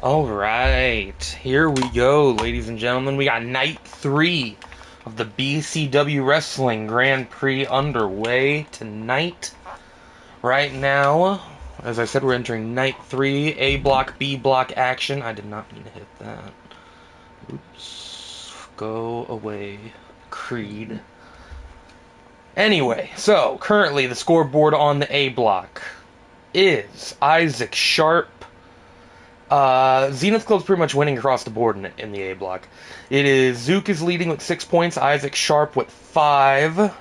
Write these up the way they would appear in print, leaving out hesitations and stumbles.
Alright, here we go, ladies and gentlemen. We got night 3 of the BCW Wrestling Grand Prix underway tonight. Right now, as I said, we're entering night 3, A block, B block action. I did not mean to hit that. Oops. Go away, Creed. Anyway, so currently the scoreboard on the A block is Isaac Sharp. Zenith Club's pretty much winning across the board in the A block. It is Zook is leading with 6 points, Isaac Sharp with 5.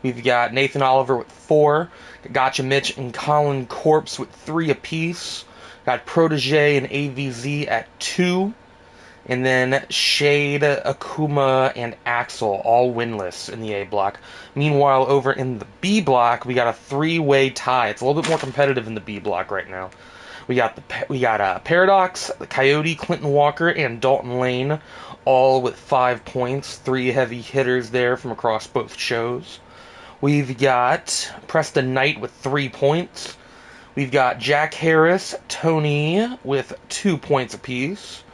We've got Nathan Oliver with 4. Gotcha Mitch and Colin Corpse with 3 apiece. Got Protege and AVZ at 2. And then Shade, Akuma, and Axel all winless in the A block. Meanwhile, over in the B block, we got a 3-way tie. It's a little bit more competitive in the B block right now. We got Paradox, the Coyote, Clinton Walker, and Dalton Lane, all with 5 points. 3 heavy hitters there from across both shows. We've got Preston Knight with 3 points. We've got Jack Harris, Tony with 2 points apiece.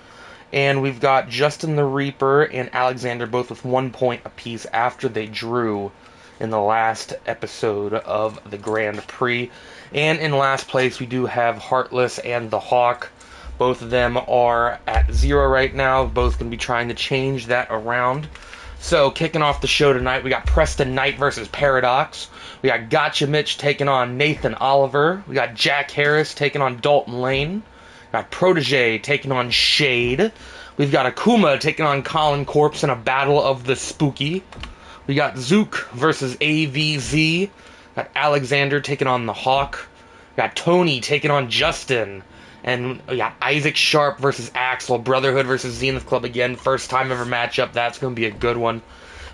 And we've got Justin the Reaper and Alexander both with 1 point apiece after they drew in the last episode of the Grand Prix. And in last place, we do have Heartless and the Hawk. Both of them are at 0 right now. Both going to be trying to change that around. So, kicking off the show tonight, we got Preston Knight versus Paradox. We got Gotcha Mitch taking on Nathan Oliver. We got Jack Harris taking on Dalton Lane. We got Protege taking on Shade. We've got Akuma taking on Colin Corpse in a battle of the spooky. We got Zook versus AVZ. Got Alexander taking on the Hawk. We got Tony taking on Justin. And we got Isaac Sharp versus Axel. Brotherhood versus Zenith Club again. First time ever matchup. That's going to be a good one.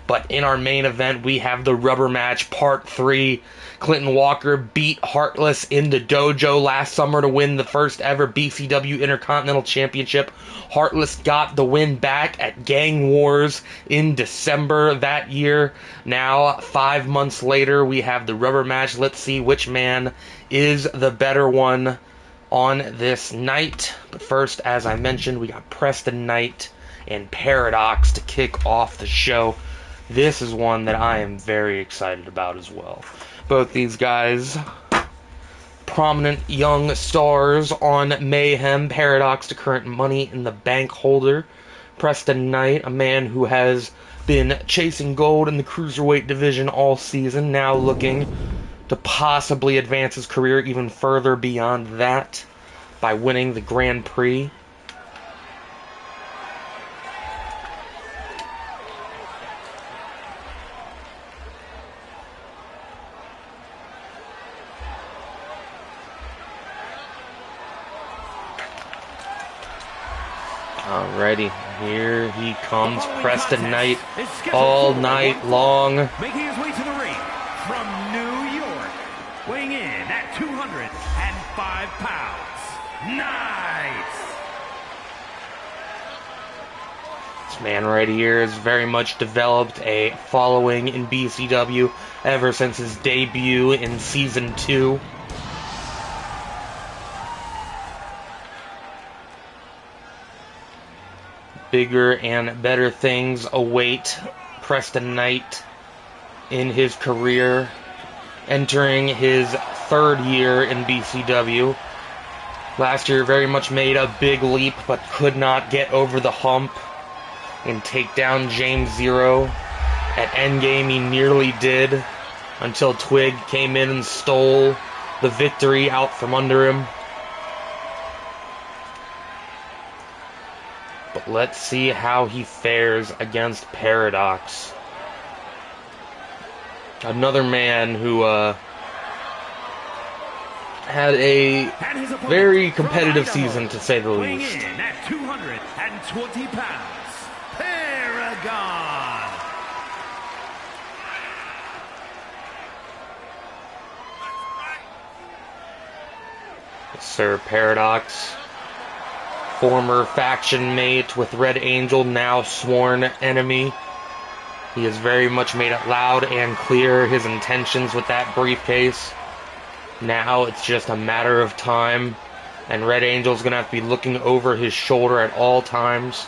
But in our main event, we have the rubber match, part 3. Clinton Walker beat Heartless in the dojo last summer to win the first ever BCW Intercontinental Championship. Heartless got the win back at Gang Wars in December that year. Now, 5 months later, we have the rubber match. Let's see which man is the better one on this night. But first, as I mentioned, we got Preston Knight and Paradox to kick off the show. This is one that I am very excited about as well. Both these guys, prominent young stars on Mayhem. Paradox, the current Money in the Bank holder. Preston Knight, a man who has been chasing gold in the Cruiserweight division all season, now looking to possibly advance his career even further beyond that by winning the Grand Prix. Alrighty, here he comes, Preston Knight, all night long. Making his way to the ring from New York, weighing in at 205 pounds, Knight. This man right here has very much developed a following in BCW ever since his debut in Season 2. Bigger and better things await Preston Knight in his career, entering his 3rd year in BCW. Last year very much made a big leap, but could not get over the hump and take down James Zero. At Endgame he nearly did, until Twig came in and stole the victory out from under him. But let's see how he fares against Paradox. Another man who had a very competitive season, to say the least. In at 220 pounds, Paragon. Yes, sir, Paradox. Former faction mate with Red Angel, now sworn enemy. He has very much made it loud and clear his intentions with that briefcase. Now it's just a matter of time And Red Angel's going to have to be looking over his shoulder at all times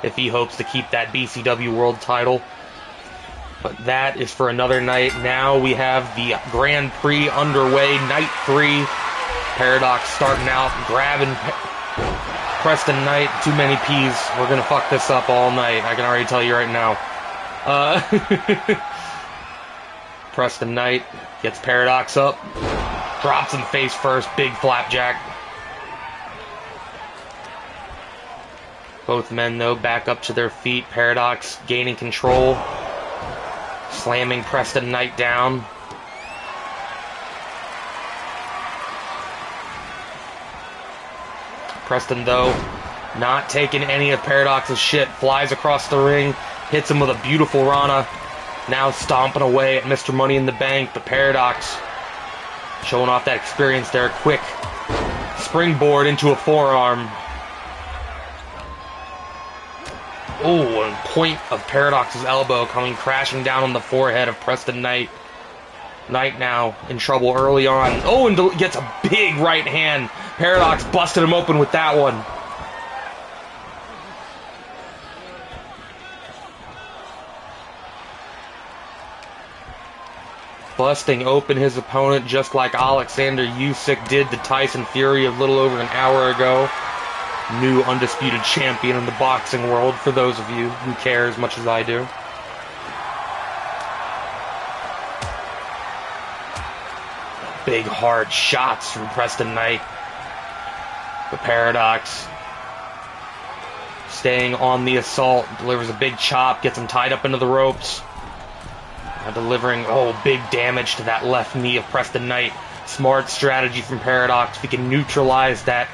if he hopes to keep that BCW World title. But that is for another night. Now we have the Grand Prix underway, night 3. Paradox starting out, grabbing Preston Knight. Too many P's. We're going to fuck this up all night. I can already tell you right now. Preston Knight gets Paradox up. Drops him face first. Big flapjack. Both men, though, back up to their feet. Paradox gaining control. Slamming Preston Knight down. Preston, though, not taking any of Paradox's shit. Flies across the ring. Hits him with a beautiful Rana. Now stomping away at Mr. Money in the Bank. But Paradox showing off that experience there. Quick springboard into a forearm. Oh, and point of Paradox's elbow coming crashing down on the forehead of Preston Knight. Knight now in trouble early on. Oh, and gets a big right hand. Paradox busted him open with that one. Busting open his opponent just like Alexander Usyk did to Tyson Fury a little over an hour ago. New undisputed champion in the boxing world, for those of you who care as much as I do. Big hard shots from Preston Knight. The Paradox staying on the assault, delivers a big chop, gets him tied up into the ropes. Delivering, big damage to that left knee of Preston Knight. Smart strategy from Paradox. If he can neutralize that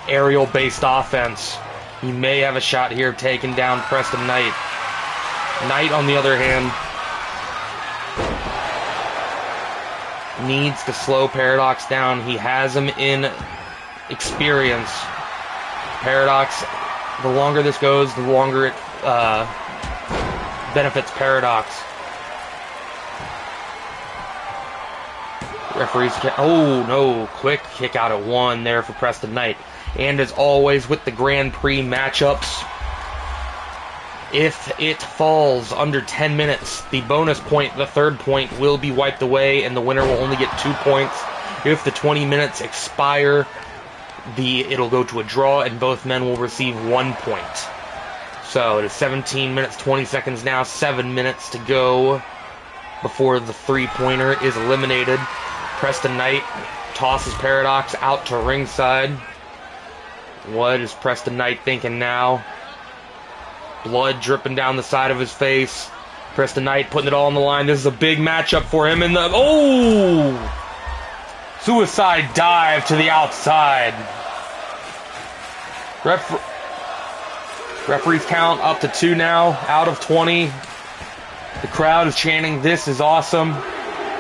aerial-based offense, he may have a shot here of taking down Preston Knight. Knight, on the other hand, needs to slow Paradox down. He has him in experience. Paradox, the longer this goes, the longer it benefits Paradox. Referees, oh no, quick kick out at 1 there for Preston Knight. And as always with the Grand Prix matchups, if it falls under 10 minutes, the bonus point, the third point, will be wiped away and the winner will only get 2 points. If the 20 minutes expire, it'll go to a draw and both men will receive 1 point. So it is 17 minutes, 20 seconds now, 7 minutes to go before the three-pointer is eliminated. Preston Knight tosses Paradox out to ringside. What is Preston Knight thinking now? Blood dripping down the side of his face. Preston Knight putting it all on the line. This is a big matchup for him. Suicide dive to the outside. Referee's count up to 2 now, out of 20. The crowd is chanting, "This is awesome."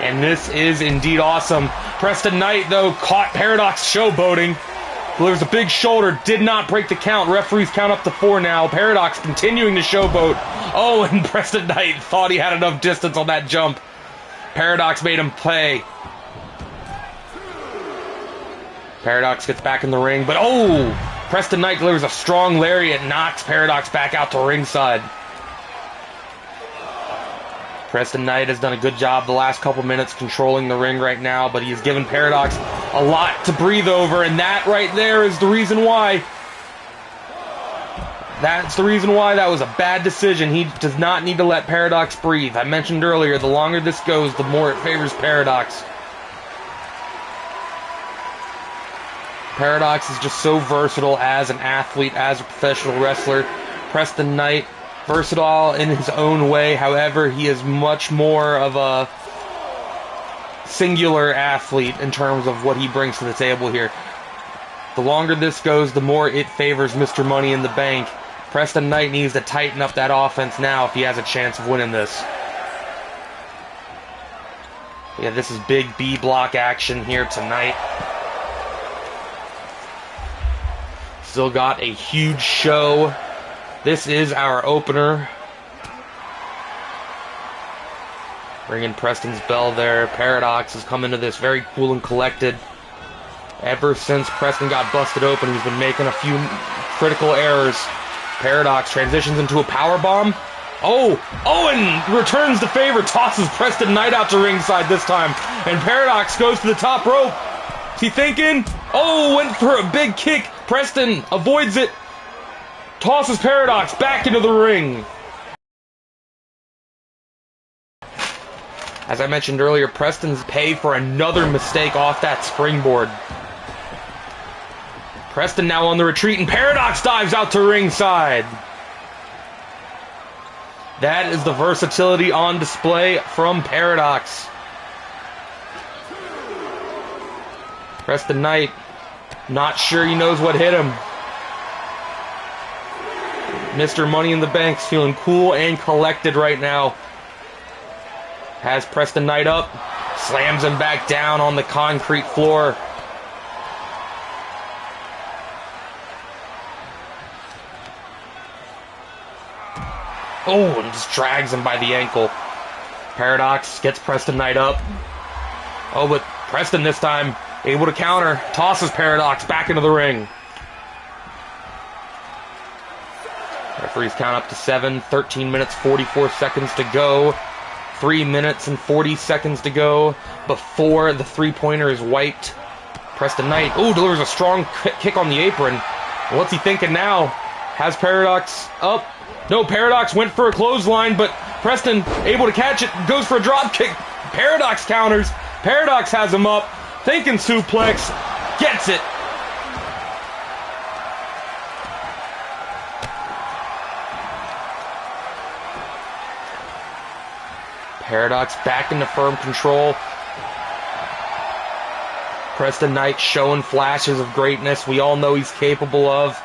And this is indeed awesome. Preston Knight, though, caught Paradox showboating. Delivers a big shoulder, did not break the count. Referees count up to 4 now. Paradox continuing to showboat. Oh, and Preston Knight thought he had enough distance on that jump. Paradox made him pay. Paradox gets back in the ring, but Preston Knight delivers a strong lariat, knocks Paradox back out to ringside. Preston Knight has done a good job the last couple minutes controlling the ring right now, but he has given Paradox a lot to breathe over, and that right there is the reason why. That's the reason why that was a bad decision. He does not need to let Paradox breathe. I mentioned earlier, the longer this goes, the more it favors Paradox. Paradox is just so versatile as an athlete, as a professional wrestler. Preston Knight, versatile in his own way. However, he is much more of a singular athlete in terms of what he brings to the table here. The longer this goes, the more it favors Mr. Money in the Bank. Preston Knight needs to tighten up that offense now if he has a chance of winning this. Yeah, this is big B block action here tonight. Still got a huge show. This is our opener. Ringing Preston's bell there. Paradox has come into this very cool and collected. Ever since Preston got busted open, he's been making a few critical errors. Paradox transitions into a power bomb. Oh, and returns the favor, tosses Preston Knight out to ringside this time, and Paradox goes to the top rope. Is he thinking? Oh, went for a big kick. Preston avoids it, tosses Paradox back into the ring. As I mentioned earlier, Preston's pay for another mistake off that springboard. Preston now on the retreat, and Paradox dives out to ringside. That is the versatility on display from Paradox. Preston Knight, not sure he knows what hit him. Mr. Money in the Bank's feeling cool and collected right now. Has Preston Knight up, slams him back down on the concrete floor. Oh, and just drags him by the ankle. Paradox gets Preston Knight up. Oh, but Preston this time able to counter, tosses Paradox back into the ring. Referees count up to 7, 13 minutes, 44 seconds to go. 3 minutes and 40 seconds to go before the three-pointer is wiped. Preston Knight, delivers a strong kick on the apron. What's he thinking now? Has Paradox up? No, Paradox went for a clothesline, but Preston able to catch it, goes for a drop kick. Paradox counters. Paradox has him up, thinking suplex, gets it. Paradox back into firm control. Preston Knight showing flashes of greatness we all know he's capable of.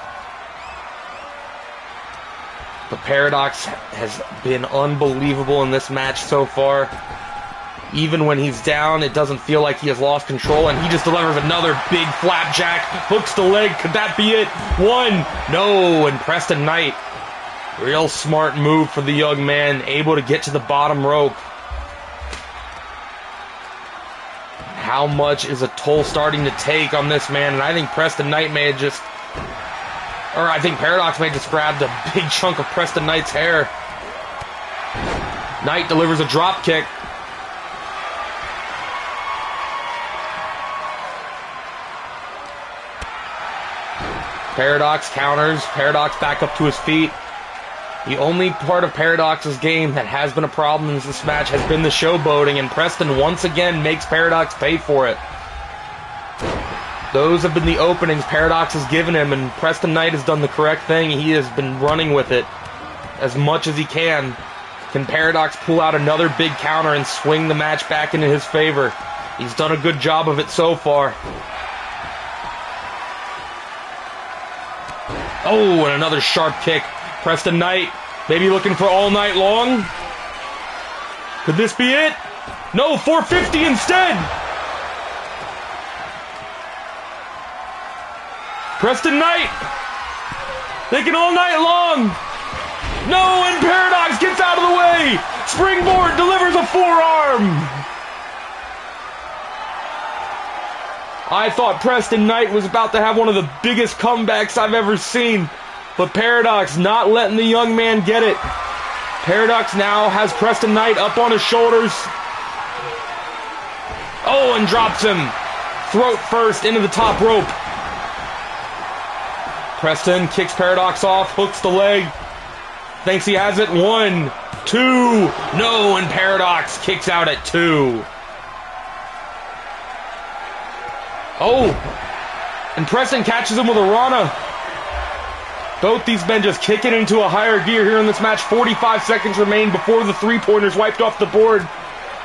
But Paradox has been unbelievable in this match so far. Even when he's down, it doesn't feel like he has lost control, and he just delivers another big flapjack, hooks the leg. Could that be it? One. No, and Preston Knight, real smart move for the young man, able to get to the bottom rope. How much is a toll starting to take on this man? And I think Preston Knight may have just... I think Paradox may have just grabbed a big chunk of Preston Knight's hair. Knight delivers a drop kick. Paradox counters. Paradox back up to his feet. The only part of Paradox's game that has been a problem in this match has been the showboating, and Preston once again makes Paradox pay for it. Those have been the openings Paradox has given him, and Preston Knight has done the correct thing. He has been running with it as much as he can. Can Paradox pull out another big counter and swing the match back into his favor? He's done a good job of it so far. Oh, and another sharp kick. Preston Knight, maybe looking for all night long. Could this be it? No, 450 instead. Preston Knight, thinking all night long. No, and Paradox gets out of the way. Springboard delivers a forearm. I thought Preston Knight was about to have one of the biggest comebacks I've ever seen. But Paradox not letting the young man get it. Paradox now has Preston Knight up on his shoulders. Oh, and drops him. Throat first into the top rope. Preston kicks Paradox off, hooks the leg. Thinks he has it. 1, 2. No, and Paradox kicks out at 2. Oh, and Preston catches him with a Rana. Both these men just kicking into a higher gear here in this match. 45 seconds remain before the three-pointer's wiped off the board.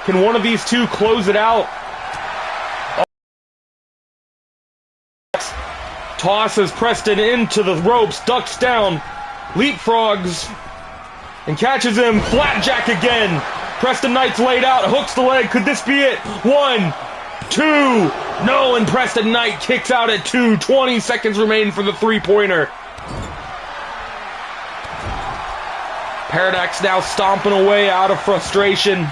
Can one of these two close it out? Tosses Preston into the ropes, ducks down, leapfrogs, and catches him. Flapjack again. Preston Knight's laid out, hooks the leg. Could this be it? 1, 2. No, and Preston Knight kicks out at 2. 20 seconds remain for the three-pointer. Paradox now stomping away out of frustration.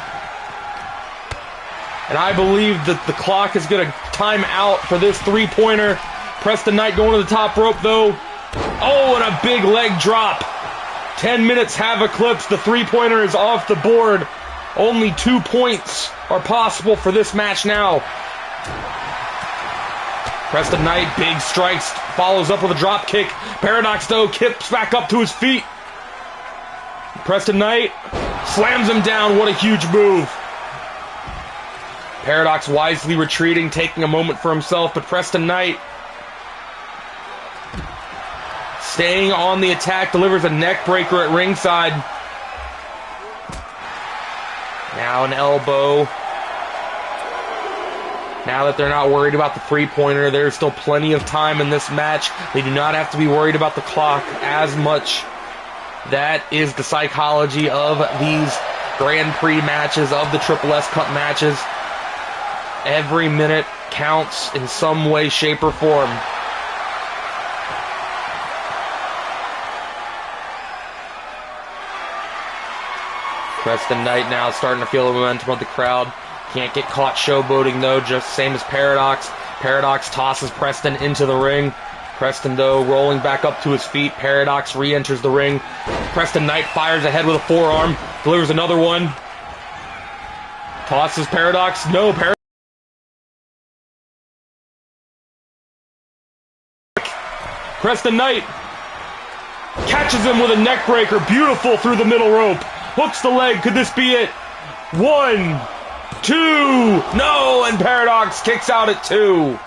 And I believe that the clock is going to time out for this three-pointer. Preston Knight going to the top rope, though. Oh, and a big leg drop. 10 minutes have eclipsed. The three-pointer is off the board. Only 2 points are possible for this match now. Preston Knight, big strikes, follows up with a drop kick. Paradox, though, kicks back up to his feet. Preston Knight slams him down. What a huge move. Paradox wisely retreating, taking a moment for himself, but Preston Knight staying on the attack, delivers a neck breaker at ringside. Now an elbow. Now that they're not worried about the three-pointer, there's still plenty of time in this match. They do not have to be worried about the clock as much. That is the psychology of these Grand Prix matches, of the Triple S Cup matches. Every minute counts in some way, shape, or form. Preston Knight now starting to feel the momentum of the crowd. Can't get caught showboating, though, just same as Paradox. Paradox tosses Preston into the ring. Preston, though, rolling back up to his feet. Paradox re-enters the ring. Preston Knight fires ahead with a forearm. Delivers another one. Tosses Paradox. No, Paradox. Preston Knight catches him with a neck breaker. Beautiful through the middle rope. Hooks the leg. Could this be it? 1, 2. No, and Paradox kicks out at 2.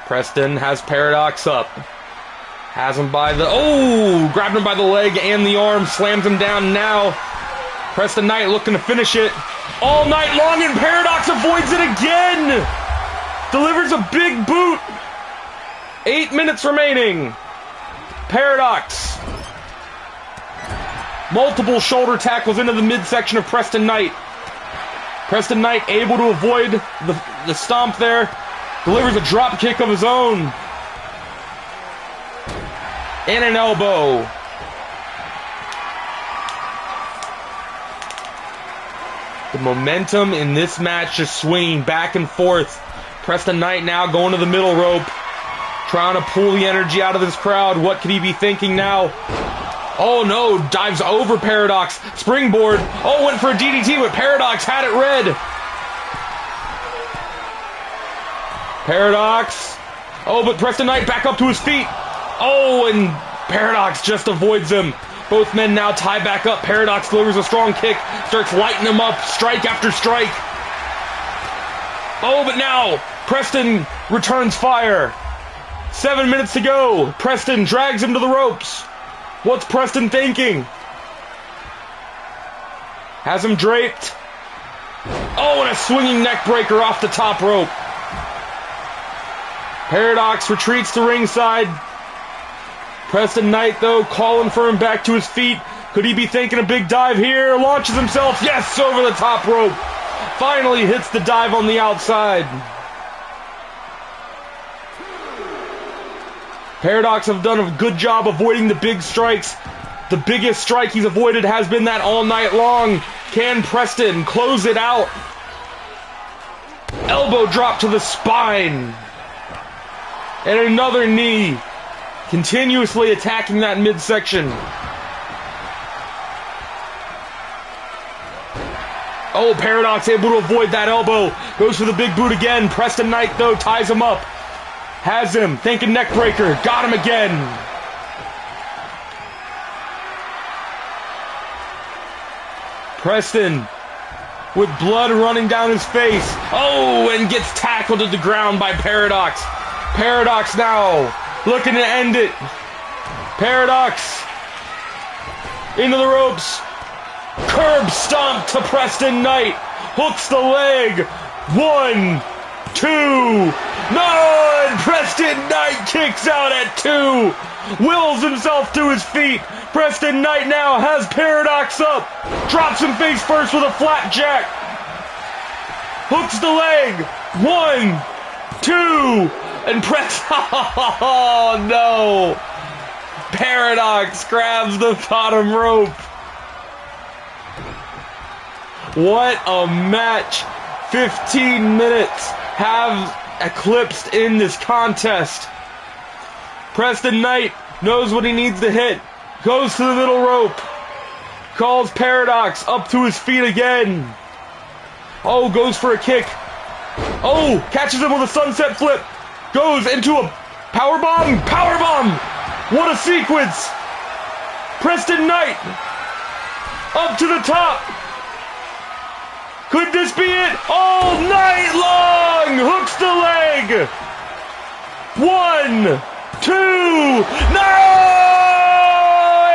Preston has Paradox up. Has him by the... Oh! Grabbed him by the leg and the arm. Slams him down now. Preston Knight looking to finish it all night long, and Paradox avoids it again! Delivers a big boot. 8 minutes remaining. Paradox. Multiple shoulder tackles into the midsection of Preston Knight. Preston Knight able to avoid the stomp there. Delivers a drop kick of his own. And an elbow. The momentum in this match just swinging back and forth. Preston Knight now going to the middle rope. Trying to pull the energy out of this crowd. What could he be thinking now? Oh no, dives over Paradox. Springboard. Oh, went for a DDT, but Paradox had it red. Paradox. Oh, but Preston Knight back up to his feet. Oh, and Paradox just avoids him. Both men now tie back up. Paradox delivers a strong kick. Starts lighting him up. Strike after strike. Oh, but now Preston returns fire. 7 minutes to go. Preston drags him to the ropes. What's Preston thinking? Has him draped. Oh, and a swinging neck breaker off the top rope. Paradox retreats to ringside. Preston Knight, though, calling for him back to his feet. Could he be thinking a big dive here? Launches himself. Yes, over the top rope. Finally hits the dive on the outside. Paradox have done a good job avoiding the big strikes. The biggest strike he's avoided has been that all night long. Can Preston close it out? Elbow drop to the spine. And another knee. Continuously attacking that midsection. Oh, Paradox able to avoid that elbow. Goes for the big boot again. Preston Knight, though, ties him up. Has him. Thinking neck breaker. Got him again. Preston with blood running down his face. Oh, and gets tackled to the ground by Paradox. Paradox now looking to end it. Paradox into the ropes. Curb stomp to Preston Knight. Hooks the leg. 1, 2. No! And Preston Knight kicks out at 2. Wills himself to his feet. Preston Knight now has Paradox up. Drops him face first with a flat jack. Hooks the leg. 1, 2. And oh no! Paradox grabs the bottom rope. What a match. 15 minutes have eclipsed in this contest. Preston Knight knows what he needs to hit. Goes to the middle rope. Calls Paradox up to his feet again. Oh, goes for a kick. Oh, catches him with a sunset flip. Goes into a powerbomb. Powerbomb. What a sequence. Preston Knight up to the top. Could this be it? All night long. Hooks the leg. 1, 2. No!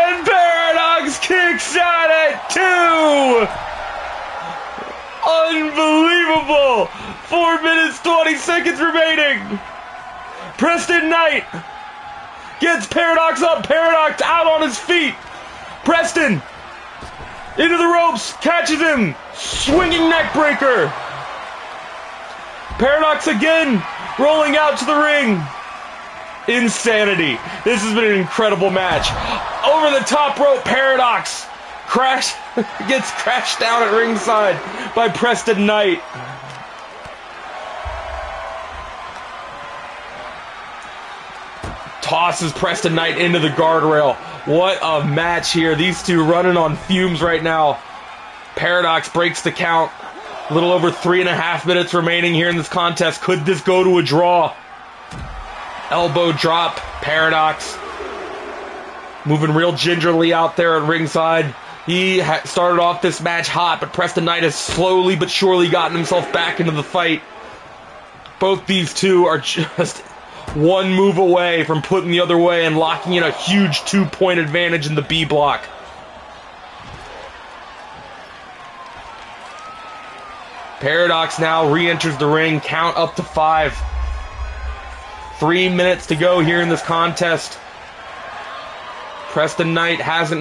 And Paradox kicks out at 2. Unbelievable. 4 minutes, 20 seconds remaining. Preston Knight gets Paradox up. Paradox out on his feet. Preston into the ropes. Catches him. Swinging neck breaker. Paradox again. Rolling out to the ring. Insanity. This has been an incredible match. Over the top rope, Paradox gets crashed down at ringside by Preston Knight. Tosses Preston Knight into the guardrail. What a match here. These two running on fumes right now. Paradox breaks the count. A little over 3.5 minutes remaining here in this contest. Could this go to a draw? Elbow drop. Paradox moving real gingerly out there at ringside. He started off this match hot, but Preston Knight has slowly but surely gotten himself back into the fight. Both these two are just one move away from putting the other way and locking in a huge 2-point advantage in the B block. Paradox now re-enters the ring. Count up to 5. 3 minutes to go here in this contest. Preston Knight hasn't